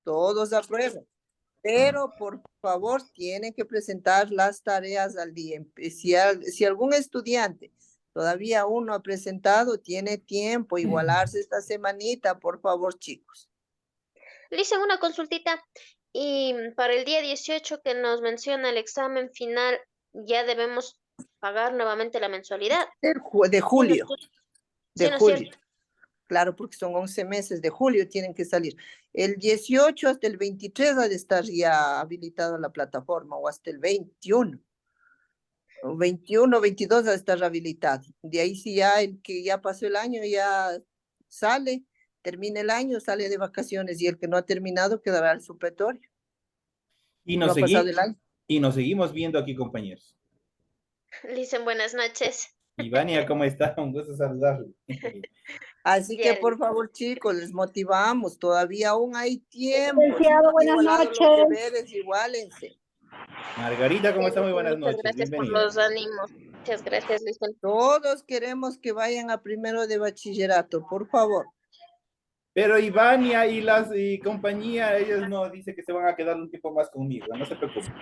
todos aprueban. Pero por favor, tienen que presentar las tareas al día. Si algún estudiante todavía aún no ha presentado, tiene tiempo, igualarse esta semanita, por favor, chicos. Le hice una consultita y para el día 18 que nos menciona el examen final, ya debemos pagar nuevamente la mensualidad. De Sí, no, julio, de sí, no es cierto. julio. Claro, porque son 11 meses de julio, tienen que salir. El 18 hasta el 23 ha de estar ya habilitada la plataforma, o hasta el 21. O 21, 22 ha de estar habilitado. De ahí si ya el que ya pasó el año ya sale, termina el año, sale de vacaciones, y el que no ha terminado quedará al supletorio. Y No nos, ha pasado el año. y nos seguimos viendo aquí, compañeros. Le dicen buenas noches. Ivania, ¿cómo está? Un gusto saludarle. Así que Bien. por favor, chicos, les motivamos, todavía aún hay tiempo. Si no Licenciado, han buenas igualado los noches. deberes, igualense. Margarita, ¿cómo está? Muy buenas Muchas noches. gracias por Bienvenida. los ánimos. Muchas gracias, Luis. Todos queremos que vayan a primero de bachillerato, por favor. Pero Ivania y compañía, ellos no, dice que se van a quedar un tiempo más conmigo, no se preocupen.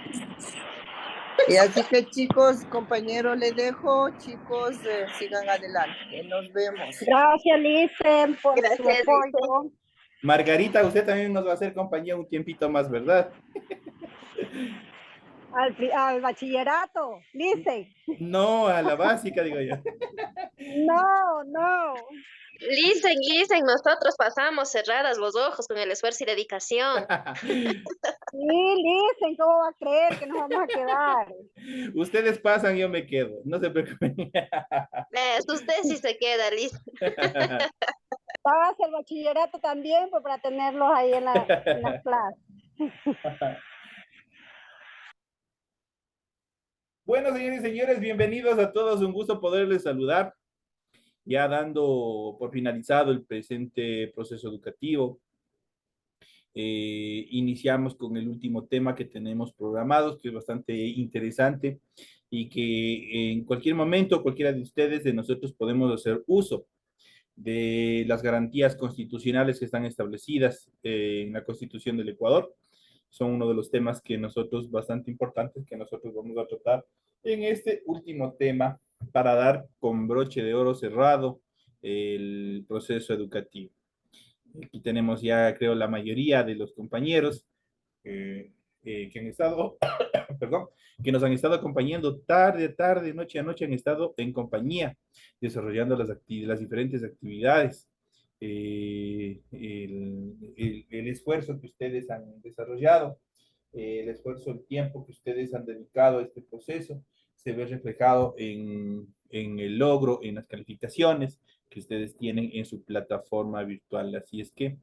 Y así que chicos, compañeros, les dejo, chicos, sigan adelante, nos vemos. Gracias, Licen, por su Gracias, apoyo. Margarita, usted también nos va a hacer compañía un tiempito más, ¿verdad? Al bachillerato, Licen. No, a la básica, digo yo. No, no. Listen, nosotros pasamos cerradas los ojos con el esfuerzo y dedicación. Sí, Licen, ¿cómo va a creer que nos vamos a quedar? Ustedes pasan, yo me quedo, no se preocupen. Usted sí se queda, Liz. Pagas el bachillerato también, pues, para tenerlos ahí en las clases. Bueno, señores y señores, bienvenidos a todos, un gusto poderles saludar, ya dando por finalizado el presente proceso educativo. Iniciamos con el último tema que tenemos programados, que es bastante interesante y que en cualquier momento, cualquiera de ustedes, de nosotros, podemos hacer uso de las garantías constitucionales que están establecidas en la Constitución del Ecuador. Son uno de los temas que nosotros, bastante importantes, que nosotros vamos a tratar en este último tema para dar con broche de oro cerrado el proceso educativo. Aquí tenemos ya, creo, la mayoría de los compañeros que han estado, perdón, que nos han estado acompañando tarde, noche a noche, han estado en compañía, desarrollando las diferentes actividades. El esfuerzo que ustedes han desarrollado, el esfuerzo, el tiempo que ustedes han dedicado a este proceso, se ve reflejado en el logro, en las calificaciones que ustedes tienen en su plataforma virtual. Así es que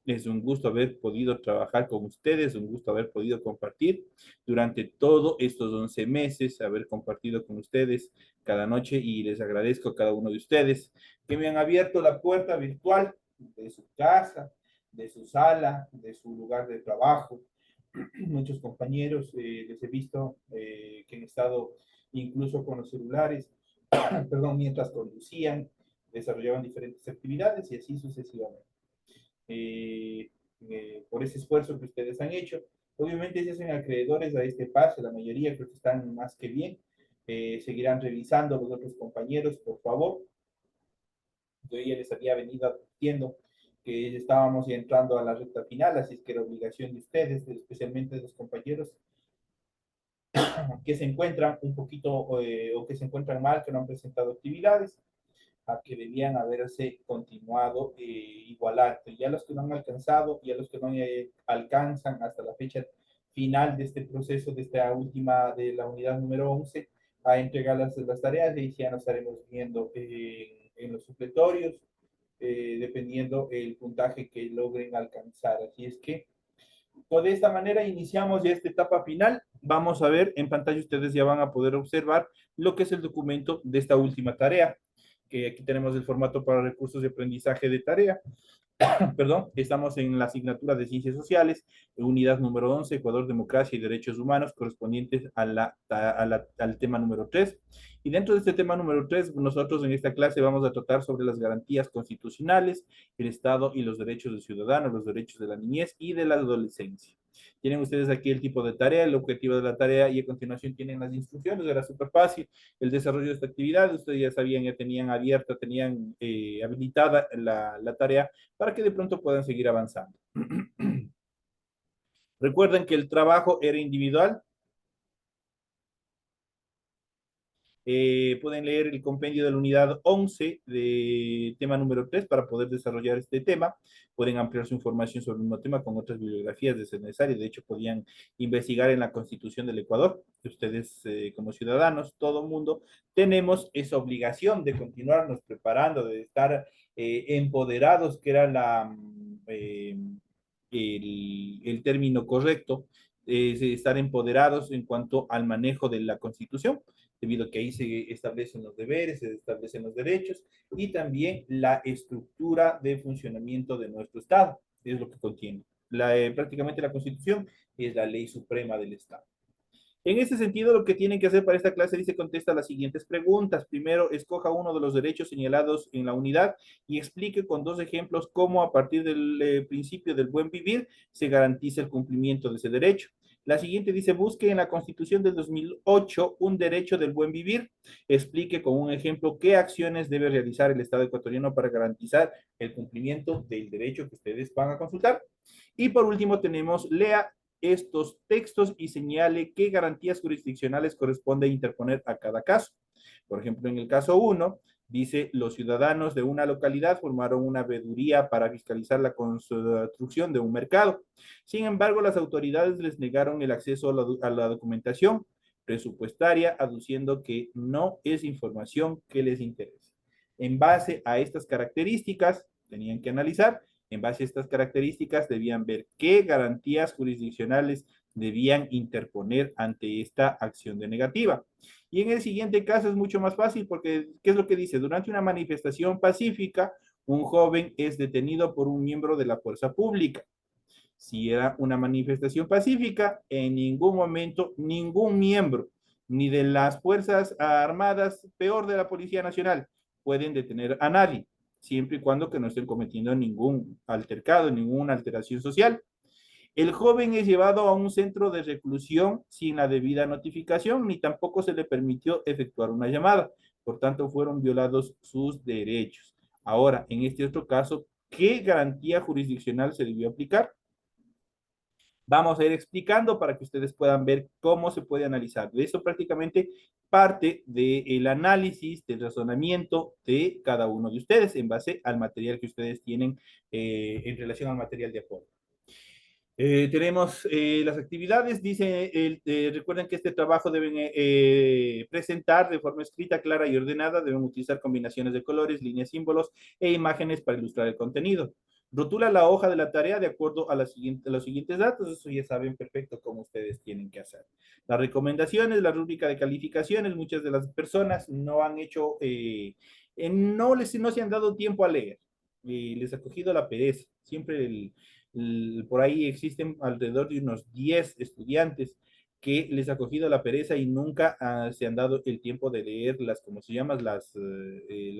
es un gusto haber podido trabajar con ustedes, un gusto haber podido compartir durante todos estos 11 meses, haber compartido con ustedes cada noche, y les agradezco a cada uno de ustedes que me han abierto la puerta virtual de su casa, de su sala, de su lugar de trabajo. Muchos compañeros les he visto que han estado incluso con los celulares, perdón, mientras conducían, desarrollaban diferentes actividades y así sucesivamente. Por ese esfuerzo que ustedes han hecho. Obviamente se hacen acreedores a este paso, la mayoría creo que están más que bien. Seguirán revisando los otros compañeros, por favor. Yo ya les había venido advirtiendo que estábamos ya entrando a la recta final, así es que era obligación de ustedes, especialmente de los compañeros que se encuentran un poquito o que se encuentran mal, que no han presentado actividades, a que debían haberse continuado igualando. Ya los que no han alcanzado, ya los que no alcanzan hasta la fecha final de este proceso, de esta última, de la unidad número 11, a entregar las tareas, y ya nos estaremos viendo en los supletorios, dependiendo el puntaje que logren alcanzar. Así es que, pues, de esta manera iniciamos ya esta etapa final. Vamos a ver en pantalla, ustedes ya van a poder observar lo que es el documento de esta última tarea, que aquí tenemos el formato para recursos de aprendizaje de tarea. Perdón, estamos en la asignatura de Ciencias Sociales, unidad número 11, Ecuador, Democracia y Derechos Humanos, correspondientes al tema número 3. Y dentro de este tema número 3, nosotros en esta clase vamos a tratar sobre las garantías constitucionales, el Estado y los derechos del ciudadano, los derechos de la niñez y de la adolescencia. Tienen ustedes aquí el tipo de tarea, el objetivo de la tarea y a continuación tienen las instrucciones. Era súper fácil el desarrollo de esta actividad. Ustedes ya sabían, ya tenían abierta, tenían habilitada la tarea para que de pronto puedan seguir avanzando. Recuerden que el trabajo era individual. Pueden leer el compendio de la unidad 11 de tema número 3 para poder desarrollar este tema. Pueden ampliar su información sobre el mismo tema con otras bibliografías de ser necesario. De hecho, podían investigar en la Constitución del Ecuador, que ustedes como ciudadanos, todo mundo, tenemos esa obligación de continuarnos preparando, de estar empoderados, que era el término correcto, estar empoderados en cuanto al manejo de la Constitución, debido a que ahí se establecen los deberes, se establecen los derechos y también la estructura de funcionamiento de nuestro Estado, es lo que contiene. Prácticamente la Constitución es la ley suprema del Estado. En ese sentido, lo que tienen que hacer para esta clase dice contesta las siguientes preguntas. Primero, escoja uno de los derechos señalados en la unidad y explique con 2 ejemplos cómo a partir del principio del buen vivir se garantiza el cumplimiento de ese derecho. La siguiente dice, busque en la Constitución del 2008 un derecho del buen vivir. Explique con un ejemplo qué acciones debe realizar el Estado ecuatoriano para garantizar el cumplimiento del derecho que ustedes van a consultar. Y por último tenemos, lea estos textos y señale qué garantías jurisdiccionales corresponde interponer a cada caso. Por ejemplo, en el caso 1, dice, los ciudadanos de una localidad formaron una veeduría para fiscalizar la construcción de un mercado. Sin embargo, las autoridades les negaron el acceso a la documentación presupuestaria, aduciendo que no es información que les interese. En base a estas características, tenían que analizar. En base a estas características, debían ver qué garantías jurisdiccionales debían interponer ante esta acción de negativa. Y en el siguiente caso es mucho más fácil porque, ¿qué es lo que dice? Durante una manifestación pacífica, un joven es detenido por un miembro de la fuerza pública. Si era una manifestación pacífica, en ningún momento ningún miembro, ni de las Fuerzas Armadas, peor de la Policía Nacional, pueden detener a nadie, siempre y cuando que no estén cometiendo ningún altercado, ninguna alteración social. El joven es llevado a un centro de reclusión sin la debida notificación, ni tampoco se le permitió efectuar una llamada. Por tanto, fueron violados sus derechos. Ahora, en este otro caso, ¿qué garantía jurisdiccional se debió aplicar? Vamos a ir explicando para que ustedes puedan ver cómo se puede analizar. De eso prácticamente parte del análisis, del razonamiento de cada uno de ustedes en base al material que ustedes tienen en relación al material de apoyo. Tenemos las actividades, dice, recuerden que este trabajo deben presentar de forma escrita, clara y ordenada, deben utilizar combinaciones de colores, líneas, símbolos e imágenes para ilustrar el contenido. Rotula la hoja de la tarea de acuerdo a los siguientes datos, eso ya saben perfecto cómo ustedes tienen que hacer. Las recomendaciones, la rúbrica de calificaciones, muchas de las personas no han hecho, no se han dado tiempo a leer, les ha cogido la pereza, siempre por ahí existen alrededor de unos 10 estudiantes que les ha cogido la pereza y nunca se han dado el tiempo de leer como se llaman, la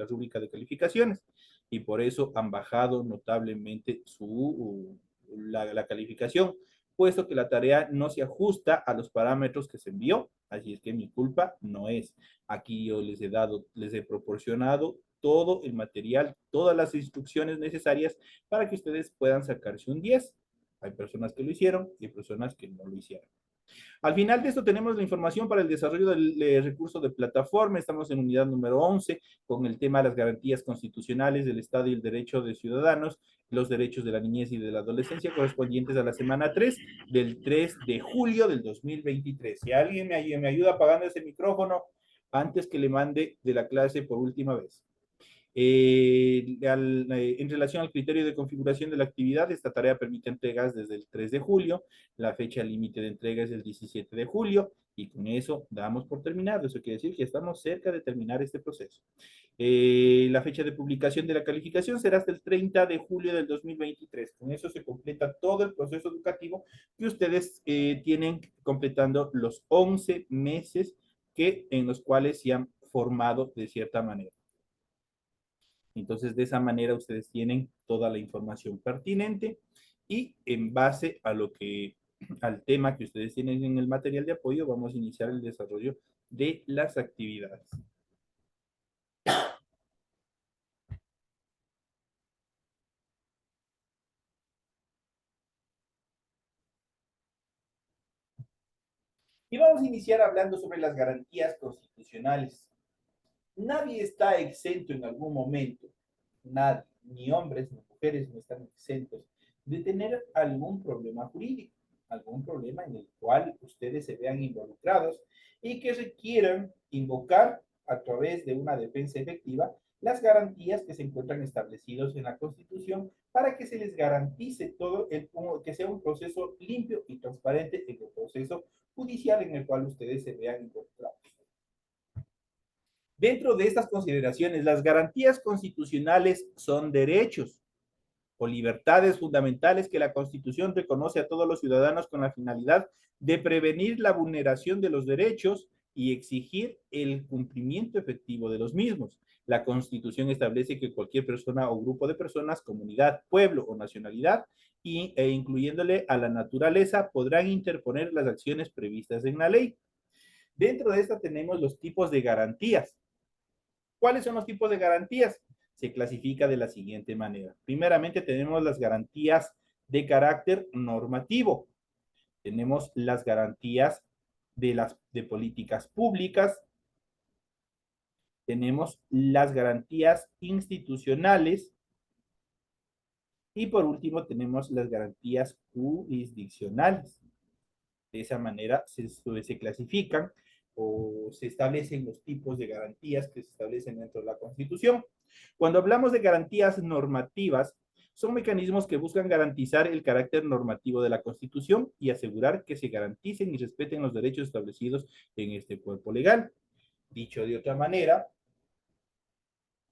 rúbrica de calificaciones, y por eso han bajado notablemente la calificación, puesto que la tarea no se ajusta a los parámetros que se envió, así es que mi culpa no es. Aquí yo les he proporcionado todo el material, todas las instrucciones necesarias para que ustedes puedan sacarse un 10. Hay personas que lo hicieron y personas que no lo hicieron. Al final de esto tenemos la información para el desarrollo del recurso de plataforma. Estamos en unidad número 11 con el tema de las garantías constitucionales del Estado y el derecho de ciudadanos, los derechos de la niñez y de la adolescencia correspondientes a la semana 3 del 3 de julio del 2023. Si alguien me ayuda apagando ese micrófono antes que le mande de la clase por última vez. En relación al criterio de configuración de la actividad, esta tarea permite entregas desde el 3 de julio, la fecha límite de entrega es el 17 de julio, y con eso damos por terminado. Eso quiere decir que estamos cerca de terminar este proceso. La fecha de publicación de la calificación será hasta el 30 de julio del 2023. Con eso se completa todo el proceso educativo que ustedes tienen completando los 11 meses en los cuales se han formado de cierta manera. Entonces, de esa manera ustedes tienen toda la información pertinente y en base a al tema que ustedes tienen en el material de apoyo, vamos a iniciar el desarrollo de las actividades. Y vamos a iniciar hablando sobre las garantías constitucionales. Nadie está exento en algún momento, nadie, ni hombres ni mujeres no están exentos de tener algún problema jurídico, algún problema en el cual ustedes se vean involucrados y que requieran invocar a través de una defensa efectiva las garantías que se encuentran establecidos en la Constitución para que se les garantice que sea un proceso limpio y transparente en el proceso judicial en el cual ustedes se vean involucrados. Dentro de estas consideraciones, las garantías constitucionales son derechos o libertades fundamentales que la Constitución reconoce a todos los ciudadanos con la finalidad de prevenir la vulneración de los derechos y exigir el cumplimiento efectivo de los mismos. La Constitución establece que cualquier persona o grupo de personas, comunidad, pueblo o nacionalidad, incluyéndole a la naturaleza, podrán interponer las acciones previstas en la ley. Dentro de esta tenemos los tipos de garantías. ¿Cuáles son los tipos de garantías? Se clasifica de la siguiente manera. Primeramente tenemos las garantías de carácter normativo. Tenemos las garantías de políticas públicas. Tenemos las garantías institucionales. Y por último tenemos las garantías jurisdiccionales. De esa manera se clasifican o se establecen los tipos de garantías que se establecen dentro de la Constitución. Cuando hablamos de garantías normativas, son mecanismos que buscan garantizar el carácter normativo de la Constitución y asegurar que se garanticen y respeten los derechos establecidos en este cuerpo legal. Dicho de otra manera,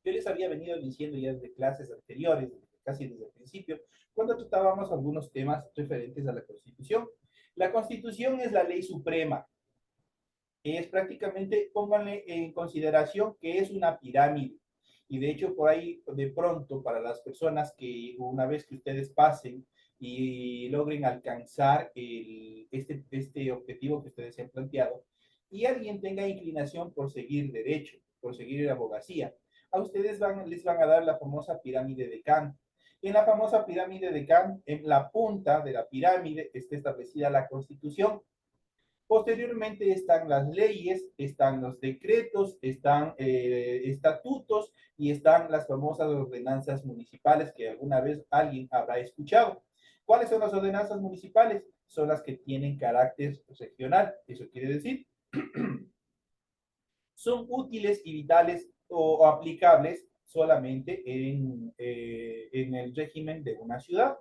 yo les había venido diciendo ya desde clases anteriores, casi desde el principio, cuando tratábamos algunos temas referentes a la Constitución. La Constitución es la ley suprema. Es prácticamente, pónganle en consideración que es una pirámide. Y de hecho, por ahí, de pronto, para las personas que una vez que ustedes pasen y logren alcanzar este objetivo que ustedes se han planteado, y alguien tenga inclinación por seguir derecho, por seguir abogacía, a ustedes les van a dar la famosa pirámide de Kant. En la famosa pirámide de Kant, en la punta de la pirámide está establecida la Constitución. Posteriormente están las leyes, están los decretos, están estatutos y están las famosas ordenanzas municipales que alguna vez alguien habrá escuchado. ¿Cuáles son las ordenanzas municipales? Son las que tienen carácter regional. Eso quiere decir, son útiles y vitales o aplicables solamente en el régimen de una ciudad.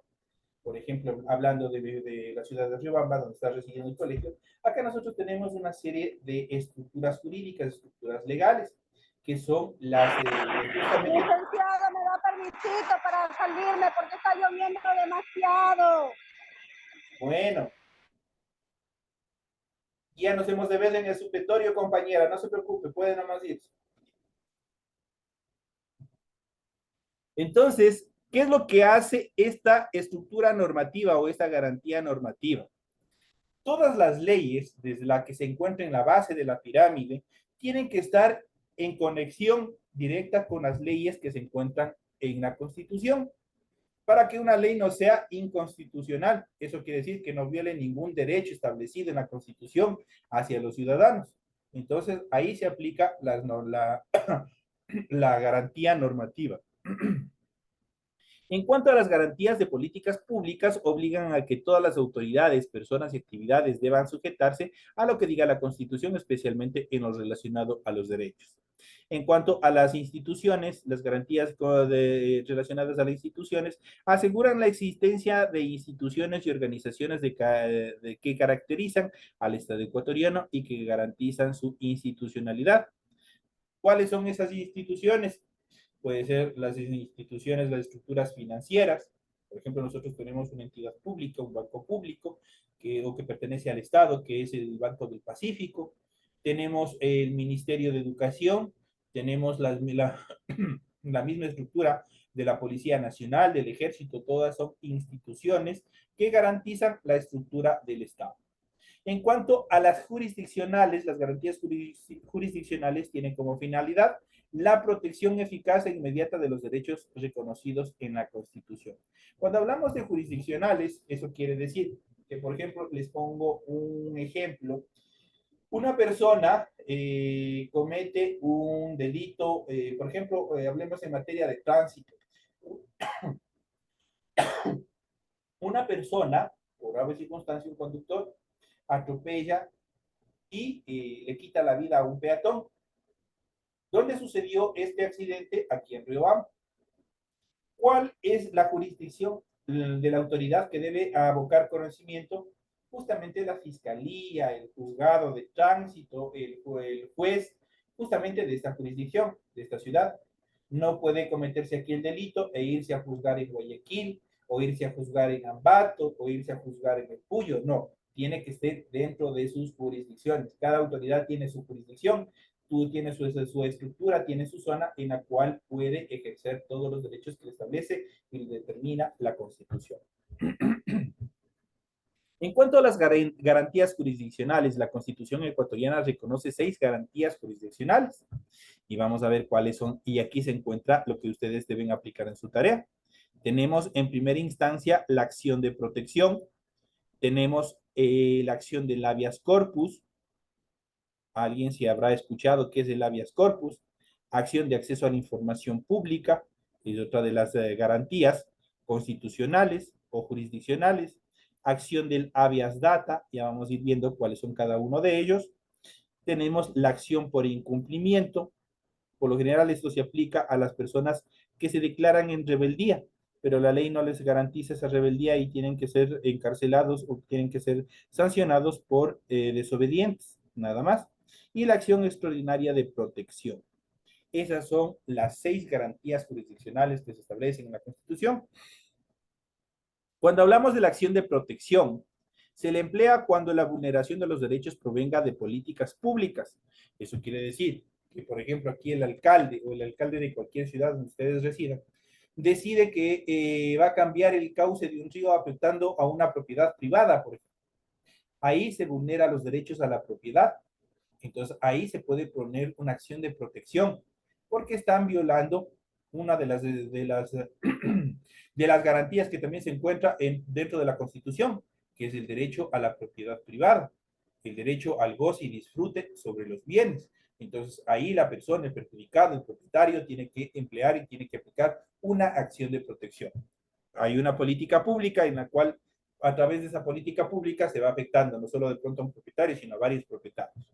Por ejemplo, hablando de la ciudad de Riobamba, donde está residiendo el colegio, acá nosotros tenemos una serie de estructuras jurídicas, estructuras legales, que son las... Licenciado, me da permisito para salirme porque está lloviendo demasiado. Bueno. Ya nos hemos de ver en el supletorio, compañera, no se preocupe, puede nomás irse. Entonces, ¿qué es lo que hace esta estructura normativa o esta garantía normativa? Todas las leyes, desde la que se encuentra en la base de la pirámide, tienen que estar en conexión directa con las leyes que se encuentran en la Constitución, para que una ley no sea inconstitucional. Eso quiere decir que no viole ningún derecho establecido en la Constitución hacia los ciudadanos. Entonces, ahí se aplica la garantía normativa. En cuanto a las garantías de políticas públicas, obligan a que todas las autoridades, personas y actividades deban sujetarse a lo que diga la Constitución, especialmente en lo relacionado a los derechos. En cuanto a las instituciones, las garantías relacionadas a las instituciones aseguran la existencia de instituciones y organizaciones que caracterizan al Estado ecuatoriano y que garantizan su institucionalidad. ¿Cuáles son esas instituciones? Puede ser las instituciones, las estructuras financieras. Por ejemplo, nosotros tenemos una entidad pública, un banco público, que pertenece al Estado, que es el Banco del Pacífico. tenemos el Ministerio de Educación, tenemos la misma estructura de la Policía Nacional, del Ejército, todas son instituciones que garantizan la estructura del Estado. En cuanto a las jurisdiccionales, las garantías jurisdiccionales tienen como finalidad la protección eficaz e inmediata de los derechos reconocidos en la Constitución. Cuando hablamos de jurisdiccionales, eso quiere decir que, por ejemplo, les pongo un ejemplo. Una persona comete un delito, por ejemplo, hablemos en materia de tránsito. Una persona, por grave circunstancia, un conductor, atropella y le quita la vida a un peatón. ¿Dónde sucedió este accidente? Aquí en Riobamba. ¿Cuál es la jurisdicción de la autoridad que debe abocar conocimiento? Justamente la fiscalía, el juzgado de tránsito, el juez, justamente de esta jurisdicción, de esta ciudad. No puede cometerse aquí el delito e irse a juzgar en Guayaquil, o irse a juzgar en Ambato, o irse a juzgar en el Puyo. No, tiene que estar dentro de sus jurisdicciones. Cada autoridad tiene su jurisdicción, tú tienes su estructura, tiene su zona en la cual puede ejercer todos los derechos que le establece y determina la Constitución. En cuanto a las garantías jurisdiccionales, la Constitución ecuatoriana reconoce 6 garantías jurisdiccionales y vamos a ver cuáles son, y aquí se encuentra lo que ustedes deben aplicar en su tarea. Tenemos en primera instancia la acción de protección, tenemos la acción del habeas corpus. Alguien se habrá escuchado qué es el habeas corpus, acción de acceso a la información pública, es otra de las garantías constitucionales o jurisdiccionales, acción del habeas data, ya vamos a ir viendo cuáles son cada uno de ellos. Tenemos la acción por incumplimiento, por lo general esto se aplica a las personas que se declaran en rebeldía, pero la ley no les garantiza esa rebeldía y tienen que ser encarcelados o tienen que ser sancionados por desobedientes, nada más. Y la acción extraordinaria de protección. Esas son las 6 garantías jurisdiccionales que se establecen en la Constitución. Cuando hablamos de la acción de protección, se le emplea cuando la vulneración de los derechos provenga de políticas públicas. Eso quiere decir que, por ejemplo, aquí el alcalde o el alcalde de cualquier ciudad donde ustedes residan, decide que va a cambiar el cauce de un río afectando a una propiedad privada, por ejemplo. Ahí se vulnera los derechos a la propiedad. Entonces, ahí se puede poner una acción de protección, porque están violando una de las garantías que también se encuentra dentro de la Constitución, que es el derecho a la propiedad privada, el derecho al goce y disfrute sobre los bienes. Entonces, ahí la persona, el perjudicado, el propietario, tiene que emplear y tiene que aplicar una acción de protección. Hay una política pública en la cual, a través de esa política pública, se va afectando no solo de pronto a un propietario, sino a varios propietarios.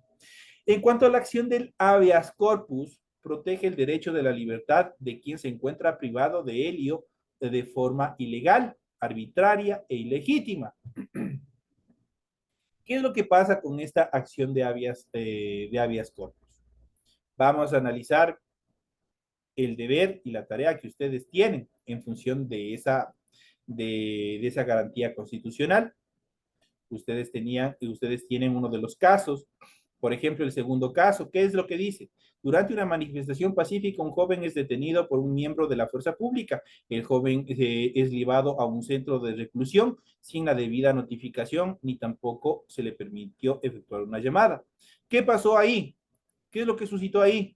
En cuanto a la acción del habeas corpus, protege el derecho de la libertad de quien se encuentra privado de ello de forma ilegal, arbitraria e ilegítima. ¿Qué es lo que pasa con esta acción de habeas corpus? Vamos a analizar el deber y la tarea que ustedes tienen en función de esa garantía constitucional. Ustedes tienen uno de los casos. Por ejemplo, el segundo caso, ¿qué es lo que dice? Durante una manifestación pacífica, un joven es detenido por un miembro de la fuerza pública. El joven es llevado a un centro de reclusión sin la debida notificación, ni tampoco se le permitió efectuar una llamada. ¿Qué pasó ahí? ¿Qué es lo que suscitó ahí?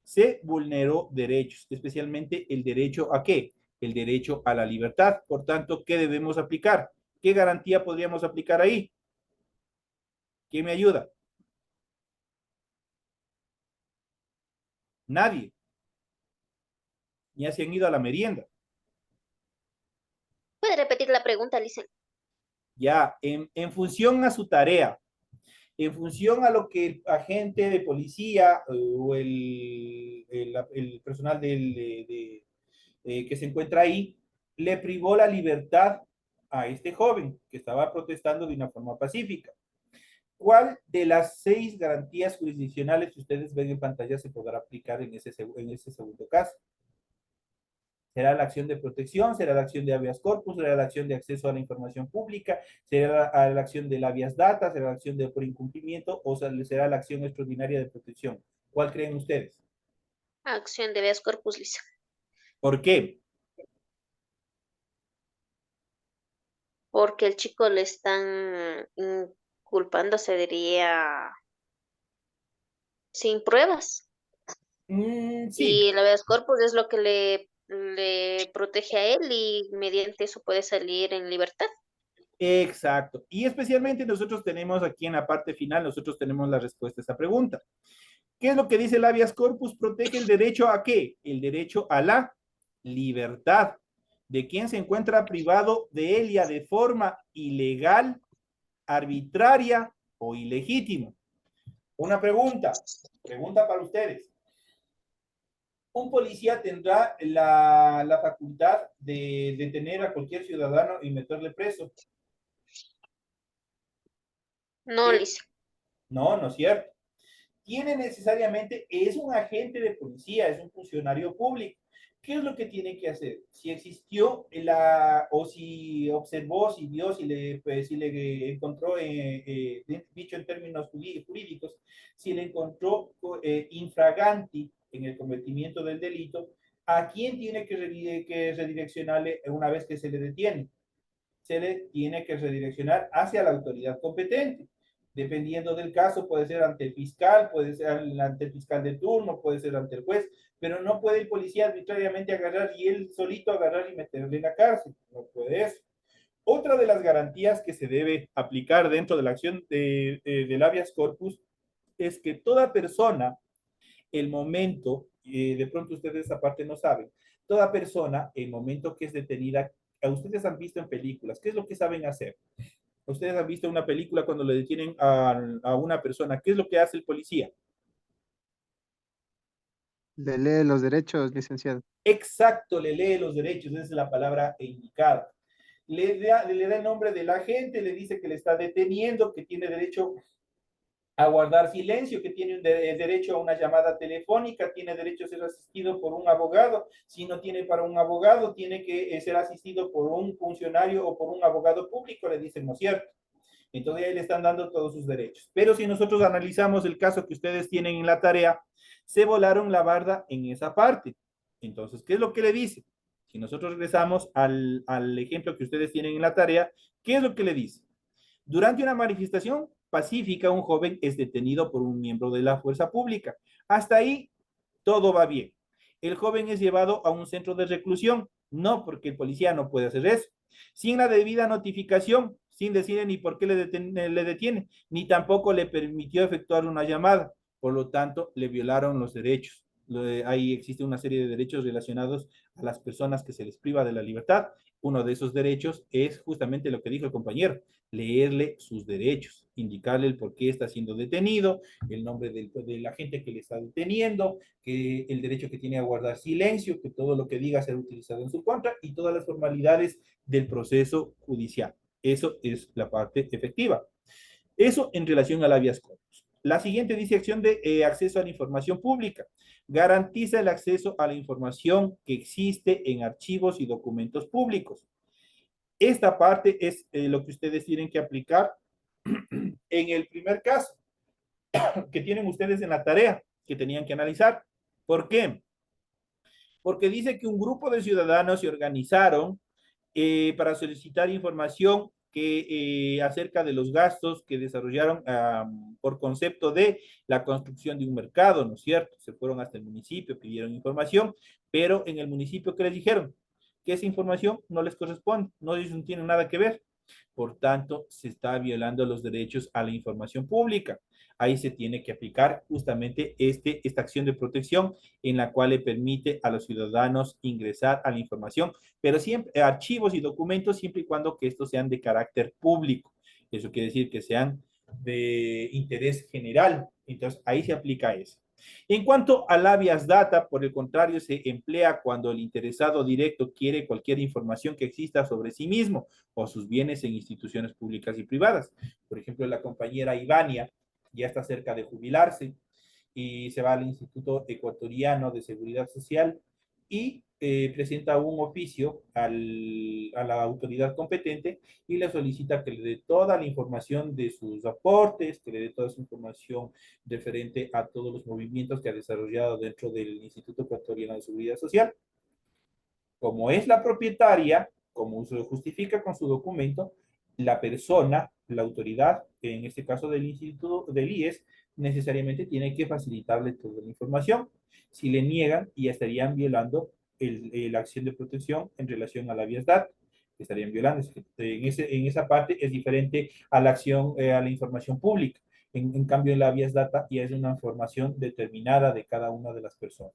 Se vulneró derechos, especialmente el derecho ¿a qué? El derecho a la libertad. Por tanto, ¿qué debemos aplicar? ¿Qué garantía podríamos aplicar ahí? ¿Quién me ayuda? Nadie. Ya se han ido a la merienda. ¿Puede repetir la pregunta, Licen? Ya, en función a su tarea, en función a lo que el agente de policía o el personal que se encuentra ahí le privó la libertad a este joven que estaba protestando de una forma pacífica. ¿Cuál de las 6 garantías jurisdiccionales que ustedes ven en pantalla se podrá aplicar en ese segundo caso? ¿Será la acción de protección? ¿Será la acción de habeas corpus? ¿Será la acción de acceso a la información pública? ¿Será la acción de habeas data? ¿Será la acción de por incumplimiento? ¿O será la acción extraordinaria de protección? ¿Cuál creen ustedes? Acción de habeas corpus, Lisa. ¿Por qué? Porque el chico le están culpando, se diría, sin pruebas. Sí, Y el habeas corpus es lo que le protege a él y mediante eso puede salir en libertad. exacto. Y especialmente nosotros tenemos aquí en la parte final, nosotros tenemos la respuesta a esta pregunta. ¿Qué es lo que dice el habeas corpus? Protege el derecho a qué? El derecho a la libertad de quien se encuentra privado de ella de forma ilegal, arbitraria o ilegítima. Una pregunta para ustedes. Un policía tendrá la facultad de detener a cualquier ciudadano y meterle preso. No, Lisa. No, no es cierto. Tiene necesariamente, es un agente de policía, es un funcionario público. ¿Qué es lo que tiene que hacer? Si existió o si observó, si vio, si le encontró, dicho en términos jurídicos, si le encontró infraganti en el cometimiento del delito, ¿a quién tiene que redireccionarle una vez que se le detiene? Se le tiene que redireccionar hacia la autoridad competente. Dependiendo del caso, puede ser ante el fiscal, puede ser ante el fiscal de turno, puede ser ante el juez, pero no puede el policía arbitrariamente agarrar y él solito agarrar y meterle en la cárcel. No puede eso. Otra de las garantías que se debe aplicar dentro de la acción del habeas corpus es que toda persona, el momento, de pronto ustedes esa parte no saben, toda persona, el momento que es detenida, ustedes han visto en películas, ¿qué es lo que saben hacer? Ustedes han visto una película cuando le detienen a una persona, ¿qué es lo que hace el policía? Le lee los derechos, licenciado. Exacto, le lee los derechos, esa es la palabra indicada. Le da el nombre del agente, le dice que le está deteniendo, que tiene derecho a guardar silencio, que tiene derecho a una llamada telefónica, tiene derecho a ser asistido por un abogado. Si no tiene para un abogado, tiene que ser asistido por un funcionario o por un abogado público, le dicen, ¿no es cierto? Entonces ahí le están dando todos sus derechos. Pero si nosotros analizamos el caso que ustedes tienen en la tarea, se volaron la barda en esa parte. Entonces, ¿qué es lo que le dice? Si nosotros regresamos al ejemplo que ustedes tienen en la tarea, ¿qué es lo que le dice? Durante una manifestación pacífica, un joven es detenido por un miembro de la fuerza pública. Hasta ahí, todo va bien. El joven es llevado a un centro de reclusión. No, porque el policía no puede hacer eso. Sin la debida notificación, sin decirle ni por qué le detiene, ni tampoco le permitió efectuar una llamada. Por lo tanto, le violaron los derechos. Ahí existe una serie de derechos relacionados a las personas que se les priva de la libertad. Uno de esos derechos es justamente lo que dijo el compañero, leerle sus derechos, indicarle el por qué está siendo detenido, el nombre de la gente que le está deteniendo, que el derecho que tiene a guardar silencio, que todo lo que diga será utilizado en su contra y todas las formalidades del proceso judicial. Eso es la parte efectiva. Eso en relación al habeas corpus. La siguiente dice acción de acceso a la información pública. Garantiza el acceso a la información que existe en archivos y documentos públicos. Esta parte es lo que ustedes tienen que aplicar en el primer caso que tienen ustedes en la tarea que tenían que analizar. ¿Por qué? Porque dice que un grupo de ciudadanos se organizaron para solicitar información acerca de los gastos que desarrollaron por concepto de la construcción de un mercado, ¿no es cierto? Se fueron hasta el municipio, pidieron información, pero en el municipio, ¿qué les dijeron? Que esa información no les corresponde, no, ellos no tienen nada que ver. Por tanto, se está violando los derechos a la información pública. Ahí se tiene que aplicar justamente esta acción de protección en la cual le permite a los ciudadanos ingresar a la información, pero siempre archivos y documentos siempre y cuando que estos sean de carácter público. Eso quiere decir que sean de interés general. Entonces, ahí se aplica eso. En cuanto al habeas data, por el contrario, se emplea cuando el interesado directo quiere cualquier información que exista sobre sí mismo o sus bienes en instituciones públicas y privadas. Por ejemplo, la compañera Ivania ya está cerca de jubilarse y se va al Instituto Ecuatoriano de Seguridad Social y presenta un oficio a la autoridad competente y le solicita que le dé toda la información de sus aportes, que le dé toda su información referente a todos los movimientos que ha desarrollado dentro del Instituto Ecuatoriano de Seguridad Social. Como es la propietaria, como se justifica con su documento, la persona, la autoridad, en este caso del Instituto del IES, necesariamente tiene que facilitarle toda la información. Si le niegan, ya estarían violando la acción de protección en relación a la viasdad. Estarían violando. En esa parte es diferente a la acción, a la información pública. En cambio, en la viasdata ya es una información determinada de cada una de las personas.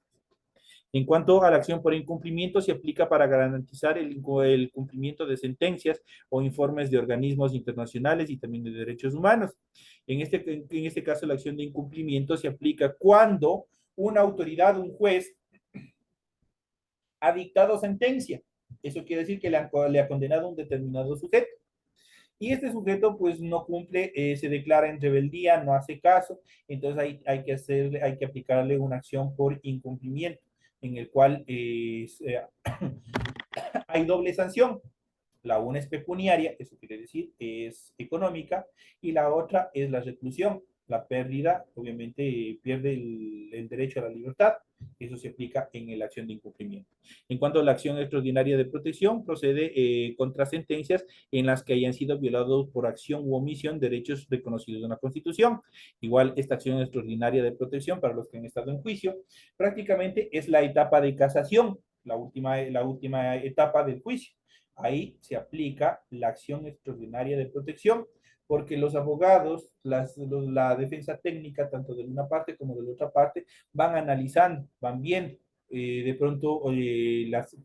En cuanto a la acción por incumplimiento, se aplica para garantizar el cumplimiento de sentencias o informes de organismos internacionales y también de derechos humanos. En este caso, la acción de incumplimiento se aplica cuando una autoridad, un juez, ha dictado sentencia. Eso quiere decir que le ha condenado a un determinado sujeto. Y este sujeto pues no cumple, se declara en rebeldía, no hace caso, entonces hay que aplicarle una acción por incumplimiento, en el cual hay doble sanción. La una es pecuniaria, eso quiere decir es económica, y la otra es la reclusión. La pérdida, obviamente, pierde el derecho a la libertad. Eso se aplica en la acción de incumplimiento. En cuanto a la acción extraordinaria de protección, procede contra sentencias en las que hayan sido violados por acción u omisión derechos reconocidos en la Constitución. Igual, esta acción extraordinaria de protección, para los que han estado en juicio, prácticamente es la etapa de casación, la última etapa del juicio. Ahí se aplica la acción extraordinaria de protección, porque los abogados, la defensa técnica, tanto de una parte como de la otra parte, van analizando, van viendo. De pronto,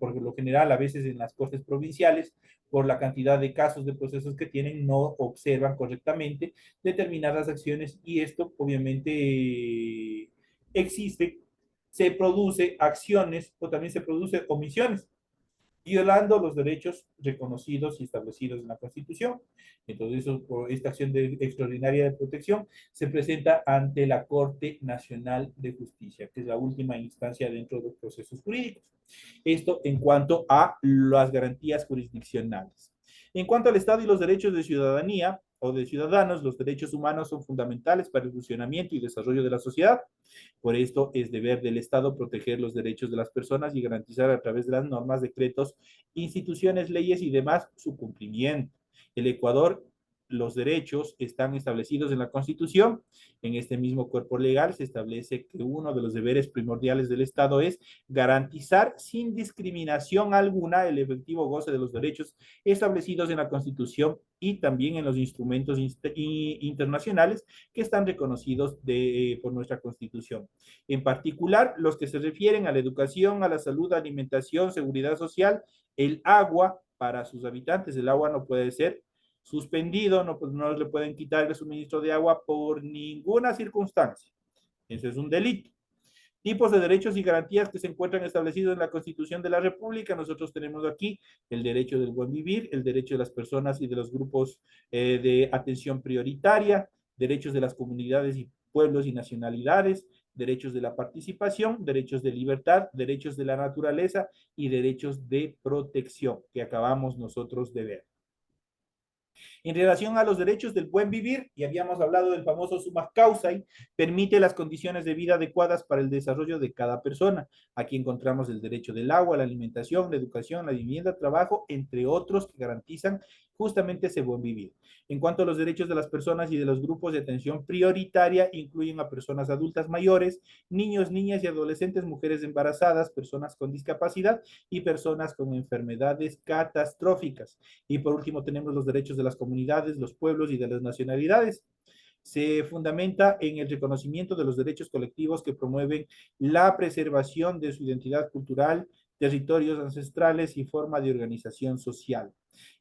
por lo general, a veces en las cortes provinciales, por la cantidad de casos de procesos que tienen, no observan correctamente determinadas acciones y esto obviamente existe, se produce acciones o también se produce omisiones, violando los derechos reconocidos y establecidos en la Constitución. Entonces, esta acción extraordinaria de protección se presenta ante la Corte Nacional de Justicia, que es la última instancia dentro de los procesos jurídicos. Esto en cuanto a las garantías jurisdiccionales. En cuanto al Estado y los derechos de ciudadanía o de ciudadanos, los derechos humanos son fundamentales para el funcionamiento y desarrollo de la sociedad. Por esto es deber del Estado proteger los derechos de las personas y garantizar a través de las normas, decretos, instituciones, leyes y demás su cumplimiento. El Ecuador, los derechos están establecidos en la Constitución. En este mismo cuerpo legal se establece que uno de los deberes primordiales del Estado es garantizar sin discriminación alguna el efectivo goce de los derechos establecidos en la Constitución y también en los instrumentos internacionales que están reconocidos por nuestra Constitución. En particular, los que se refieren a la educación, a la salud, alimentación, seguridad social, el agua para sus habitantes. El agua no puede ser suspendido, no le pueden quitar el suministro de agua por ninguna circunstancia. Eso es un delito. Tipos de derechos y garantías que se encuentran establecidos en la Constitución de la República. Nosotros tenemos aquí el derecho del buen vivir, el derecho de las personas y de los grupos de atención prioritaria, derechos de las comunidades y pueblos y nacionalidades, derechos de la participación, derechos de libertad, derechos de la naturaleza y derechos de protección que acabamos nosotros de ver. En relación a los derechos del buen vivir, y habíamos hablado del famoso summa causae, permite las condiciones de vida adecuadas para el desarrollo de cada persona. Aquí encontramos el derecho del agua, la alimentación, la educación, la vivienda, trabajo, entre otros que garantizan justamente ese buen vivir. En cuanto a los derechos de las personas y de los grupos de atención prioritaria, incluyen a personas adultas mayores, niños, niñas y adolescentes, mujeres embarazadas, personas con discapacidad y personas con enfermedades catastróficas. Y por último tenemos los derechos de las comunidades, los pueblos y de las nacionalidades. Se fundamenta en el reconocimiento de los derechos colectivos que promueven la preservación de su identidad cultural, territorios ancestrales y forma de organización social.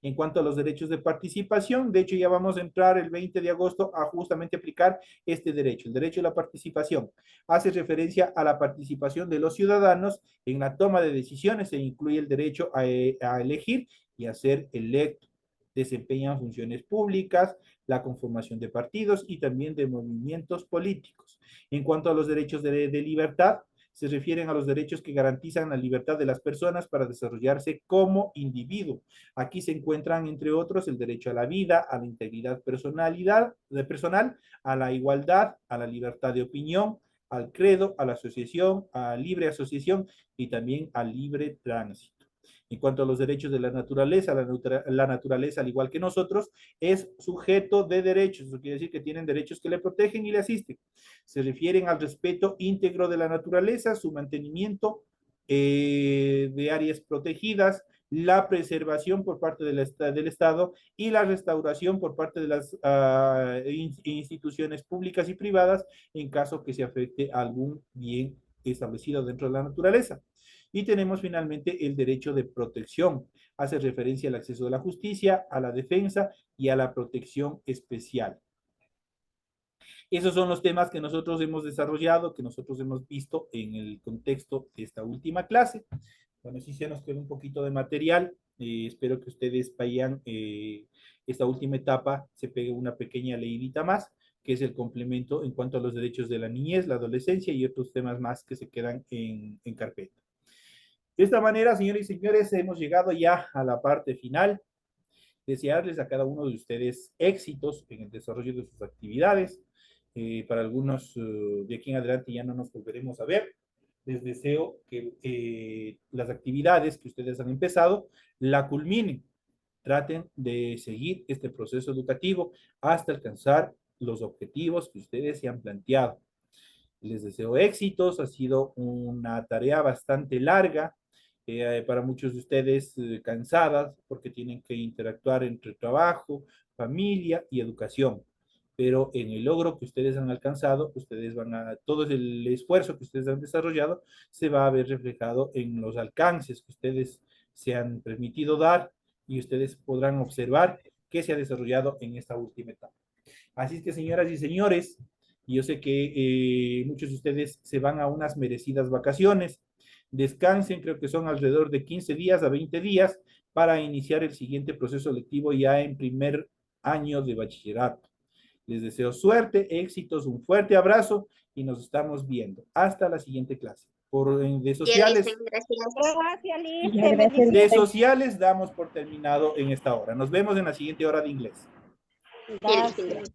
En cuanto a los derechos de participación, de hecho ya vamos a entrar el 20 de agosto a justamente aplicar este derecho, el derecho a la participación. Hace referencia a la participación de los ciudadanos en la toma de decisiones e incluye el derecho a elegir y a ser electo. Desempeñan funciones públicas, la conformación de partidos y también de movimientos políticos. En cuanto a los derechos de libertad, se refieren a los derechos que garantizan la libertad de las personas para desarrollarse como individuo. Aquí se encuentran, entre otros, el derecho a la vida, a la integridad personal, a la igualdad, a la libertad de opinión, al credo, a la asociación, a libre asociación y también al libre tránsito. En cuanto a los derechos de la naturaleza, la naturaleza, al igual que nosotros, es sujeto de derechos. Eso quiere decir que tienen derechos que le protegen y le asisten. Se refieren al respeto íntegro de la naturaleza, su mantenimiento de áreas protegidas, la preservación por parte del Estado y la restauración por parte de las instituciones públicas y privadas en caso que se afecte algún bien establecido dentro de la naturaleza. Y tenemos finalmente el derecho de protección. Hace referencia al acceso a la justicia, a la defensa y a la protección especial. Esos son los temas que nosotros hemos desarrollado, que nosotros hemos visto en el contexto de esta última clase. Bueno, sí se nos quedó un poquito de material. Espero que ustedes vayan esta última etapa, se pegue una pequeña leidita más, que es el complemento en cuanto a los derechos de la niñez, la adolescencia y otros temas más que se quedan en carpeta. De esta manera, señores y señores, hemos llegado ya a la parte final. Desearles a cada uno de ustedes éxitos en el desarrollo de sus actividades. Para algunos de aquí en adelante ya no nos volveremos a ver. Les deseo que las actividades que ustedes han empezado la culminen. Traten de seguir este proceso educativo hasta alcanzar los objetivos que ustedes se han planteado. Les deseo éxitos. Ha sido una tarea bastante larga. Para muchos de ustedes cansadas porque tienen que interactuar entre trabajo, familia y educación. Pero en el logro que ustedes han alcanzado, ustedes van a, todo el esfuerzo que ustedes han desarrollado se va a ver reflejado en los alcances que ustedes se han permitido dar y ustedes podrán observar qué se ha desarrollado en esta última etapa. Así es que, señoras y señores, yo sé que muchos de ustedes se van a unas merecidas vacaciones. Descansen, creo que son alrededor de 15 días a 20 días para iniciar el siguiente proceso lectivo ya en primer año de bachillerato. Les deseo suerte, éxitos, un fuerte abrazo y nos estamos viendo. Hasta la siguiente clase. De sociales, de sociales damos por terminado en esta hora. Nos vemos en la siguiente hora de inglés. Gracias.